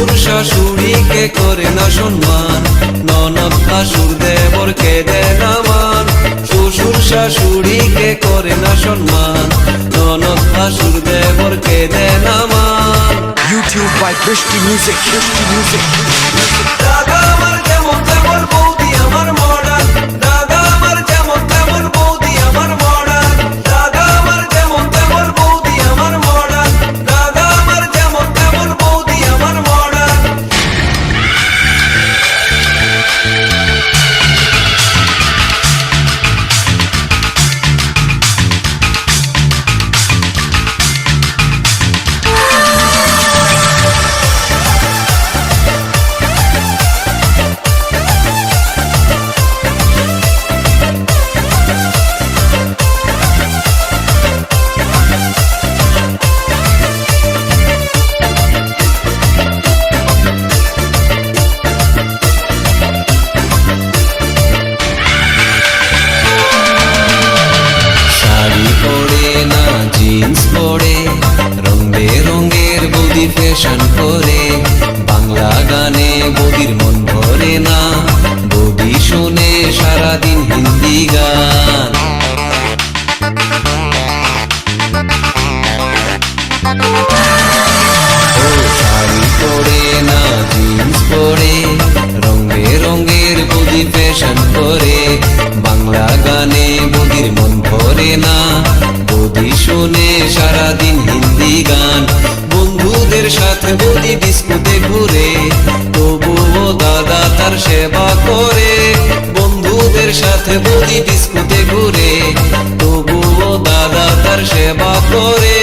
শ্বশুর শাশুড়িকে করে না সম্মান, ননদ ভাসুর দেবরকে দেয় না মান। শ্বশুর শাশুড়িকে করে না সম্মান, ননদ ভাসুর দেবরকে দেয় না মান। YouTube by Christy Music. দাদা আমার যেমন তেমন বৌদি আমার মডার্ন, দাদা আমার যেমন তেমন বৌদি আমার মডার্ন, দাদা আমার যেমন তেমন বৌদি আমার মডার্ন, দাদা আমার যেমন তেমন বৌদি আমার মডার্ন। জিন্স পরে রং বেরঙের বৌদি ফ্যাশন করে, বাংলা গানে বৌদির মন ভরে না, বৌদি শোনে সারাদিন হিন্দি গান। শাড়ি পরে না জিন্স পরে, রং বেরঙের বৌদি ফ্যাশন করে, বাংলা গানে বৌদির মন ভরে না, বৌদি শোনে সারাদিন হিন্দি গান। বন্ধুদের সাথে বৌদি ডিস্কোতে ঘুরে, তবুও দাদা তার সেবা করে। বন্ধুদের সাথে বৌদি ডিস্কোতে ঘুরে, তবুও দাদা তার সেবা করে।